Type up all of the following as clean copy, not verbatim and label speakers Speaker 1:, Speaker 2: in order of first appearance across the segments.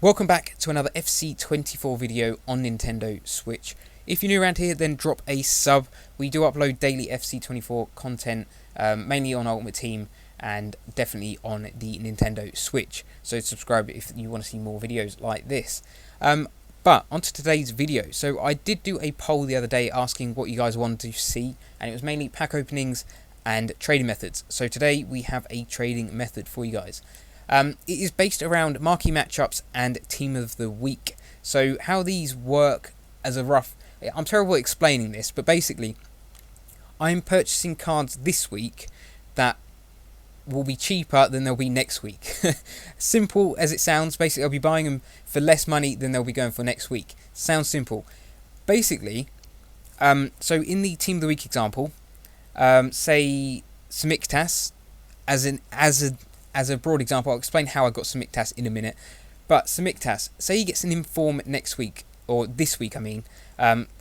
Speaker 1: Welcome back to another FC24 video on Nintendo Switch. If you're new around here, then drop a sub. We do upload daily FC24 content, mainly on Ultimate Team and definitely on the Nintendo Switch. So subscribe if you want to see more videos like this. But onto today's video. So I did do a poll the other day asking what you guys wanted to see, and it was mainly pack openings and trading methods. So today we have a trading method for you guys. It is based around marquee matchups and team of the week. So how these work as a rough... I'm terrible at explaining this, but basically I'm purchasing cards this week that will be cheaper than they'll be next week. Simple as it sounds. Basically I'll be buying them for less money than they'll be going for next week. Sounds simple. Basically, so in the team of the week example, say Tsimikas as a broad example. I'll explain how I got Tsimikas in a minute. But Tsimikas, say he gets an inform next week, or this week I mean,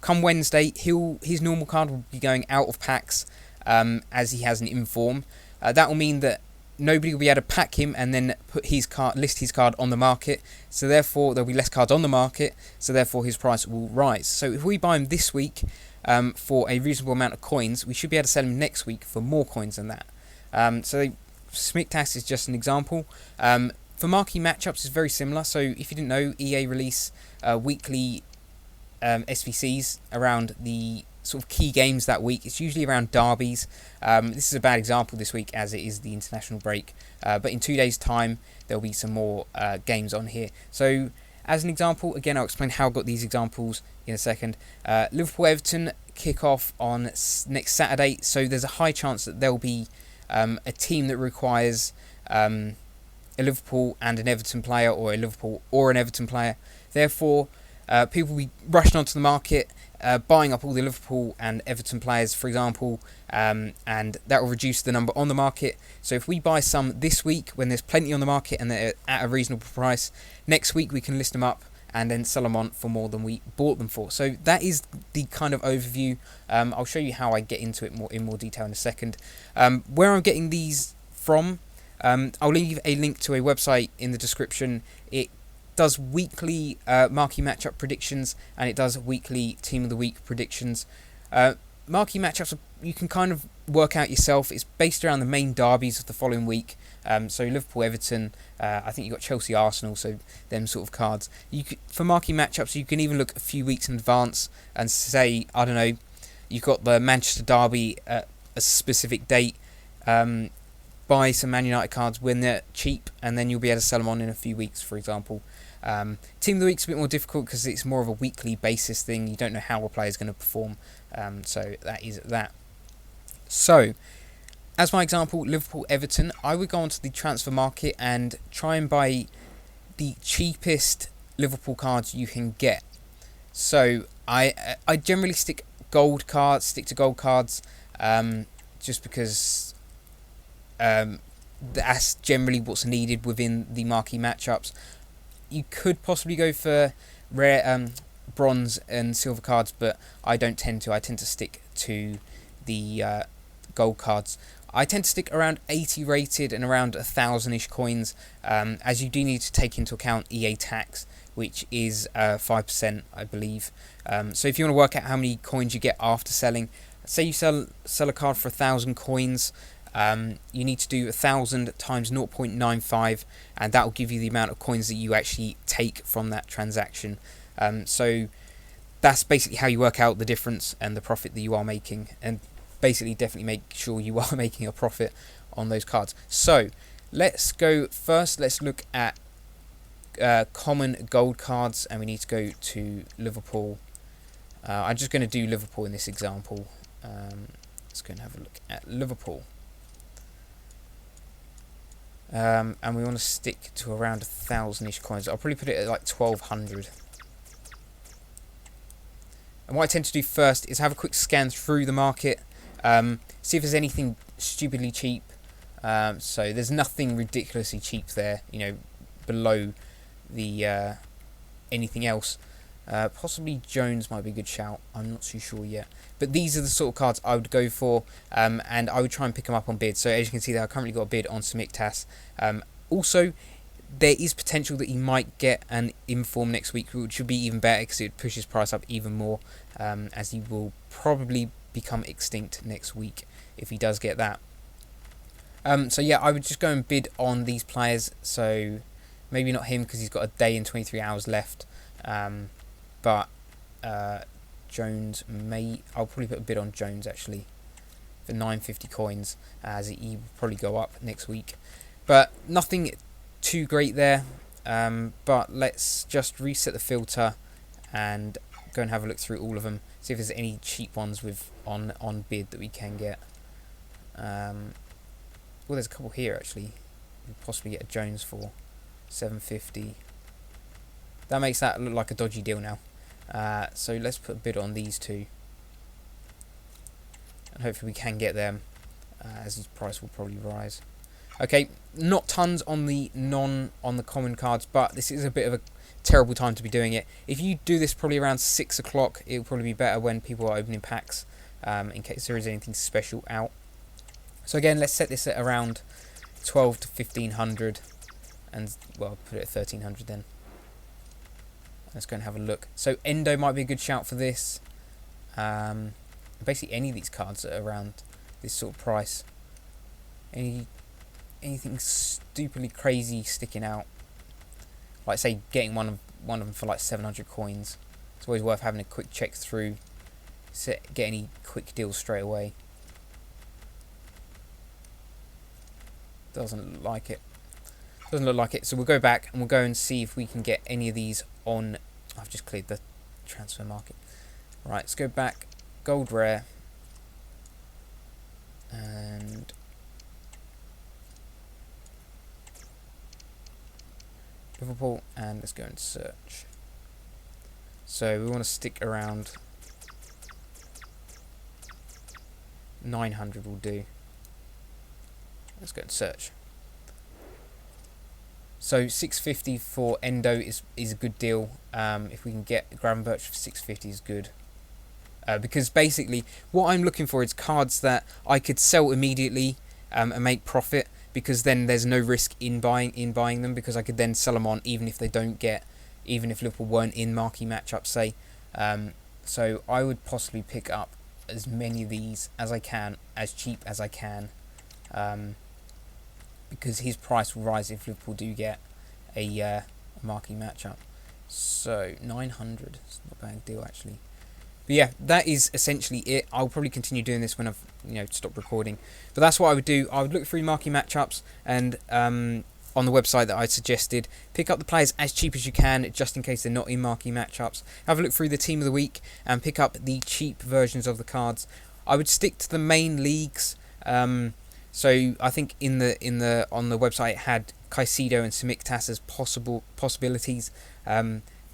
Speaker 1: come Wednesday, his normal card will be going out of packs as he has an inform. That will mean that nobody will be able to pack him and then list his card on the market. So therefore there'll be less cards on the market, so therefore his price will rise. So if we buy him this week for a reasonable amount of coins, we should be able to sell him next week for more coins than that. So Tsimikas is just an example. For marquee matchups, it's very similar. So if you didn't know, EA release weekly SBCs around the sort of key games that week. It's usually around derbies. This is a bad example this week as it is the international break. But in 2 days' time, there'll be some more games on here. So as an example, again, I'll explain how I got these examples in a second. Liverpool-Everton kick off on next Saturday. So there's a high chance that there'll be a team that requires a Liverpool and an Everton player, or a Liverpool or an Everton player. Therefore, people will be rushing onto the market, buying up all the Liverpool and Everton players, for example, and that will reduce the number on the market. So if we buy some this week when there's plenty on the market and they're at a reasonable price, next week we can list them up and then sell them on for more than we bought them for. So that is the kind of overview. I'll show you how I get into it in more detail in a second. Where I'm getting these from, I'll leave a link to a website in the description. It does weekly marquee matchup predictions, and it does weekly team of the week predictions. Marquee matchups, you can kind of work out yourself. It's based around the main derbies of the following week. So Liverpool-Everton, I think you've got Chelsea-Arsenal, so them sort of cards. For marquee matchups, you can even look a few weeks in advance and say, I don't know, you've got the Manchester derby at a specific date. Buy some Man United cards when they're cheap, and then you'll be able to sell them on in a few weeks, for example. Team of the week's a bit more difficult because it's more of a weekly basis thing. You don't know how a player's going to perform, so that is that. So, as my example, Liverpool-Everton, I would go onto the transfer market and try and buy the cheapest Liverpool cards you can get. So I generally stick to gold cards, just because that's generally what's needed within the marquee matchups. You could possibly go for rare bronze and silver cards, but I don't tend to. I tend to stick to the gold cards. I tend to stick around 80 rated and around 1,000-ish coins, as you do need to take into account EA tax, which is 5%, I believe. So if you want to work out how many coins you get after selling, say you sell a card for 1,000 coins, you need to do 1,000 times 0.95, and that will give you the amount of coins that you actually take from that transaction. So that's basically how you work out the difference and the profit that you are making, and basically definitely make sure you are making a profit on those cards. So let's go first. Let's look at common gold cards, and we need to go to Liverpool. I'm just going to do Liverpool in this example. Let's go and have a look at Liverpool. And we want to stick to around 1,000-ish coins. I'll probably put it at like 1,200. And what I tend to do first is have a quick scan through the market, see if there's anything stupidly cheap. So there's nothing ridiculously cheap there, below the anything else. Possibly Jones might be a good shout. I'm not too sure yet. But these are the sort of cards I would go for, and I would try and pick them up on bid. So as you can see there, I've currently got a bid on Tsimikas. Also, there is potential that he might get an inform next week, which would be even better because it would push his price up even more, as he will probably become extinct next week if he does get that. So yeah, I would just go and bid on these players. So maybe not him because he's got a day and 23 hours left. But Jones I'll probably put a bid on Jones actually for 950 coins, as he will probably go up next week. But nothing too great there. But let's just reset the filter and go and have a look through all of them. See if there's any cheap ones with on bid that we can get. Well, there's a couple here actually. We'll possibly get a Jones for 750. That makes that look like a dodgy deal now. So let's put a bid on these two, and hopefully we can get them, as his price will probably rise. Okay, not tons on the common cards, but this is a bit of a terrible time to be doing it. If you do this probably around 6 o'clock, it will probably be better when people are opening packs, in case there is anything special out. So again, let's set this at around 12 to 1500, and well, put it at 1300 then. Let's go and have a look. So Endo might be a good shout for this. Basically any of these cards that are around this sort of price. Anything stupidly crazy sticking out, like say getting one of them for like 700 coins. It's always worth having a quick check through, get any quick deals straight away. Doesn't look like it. Doesn't look like it. So we'll go back and we'll go and see if we can get any of these on. I've just cleared the transfer market. Right, let's go back. Gold rare. And Liverpool, and let's go and search. So we want to stick around 900 will do. Let's go and search. So 650 for Endo is a good deal. If we can get Gravenberch for 650 is good. Because basically what I'm looking for is cards that I could sell immediately and make profit, because then there's no risk in buying them, because I could then sell them on even if Liverpool weren't in marquee matchups, say. So I would possibly pick up as many of these as I can, as cheap as I can, because his price will rise if Liverpool do get a marquee matchup. So 900, it's not a bad deal actually. But yeah, that is essentially it. I'll probably continue doing this when I've stopped recording. But that's what I would do. I would look through marquee matchups, and on the website that I suggested, pick up the players as cheap as you can, just in case they're not in marquee matchups. Have a look through the team of the week and pick up the cheap versions of the cards. I would stick to the main leagues. So I think on the website it had Caicedo and Tsimikas as possibilities.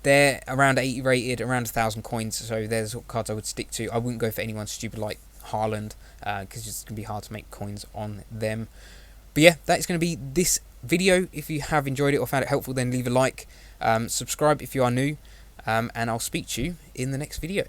Speaker 1: They're around 80 rated, around 1,000 coins, so there's what cards I would stick to. I wouldn't go for anyone stupid like Haaland, because it's going to be hard to make coins on them. But yeah, that is going to be this video. If you have enjoyed it or found it helpful, then leave a like, subscribe if you are new, and I'll speak to you in the next video.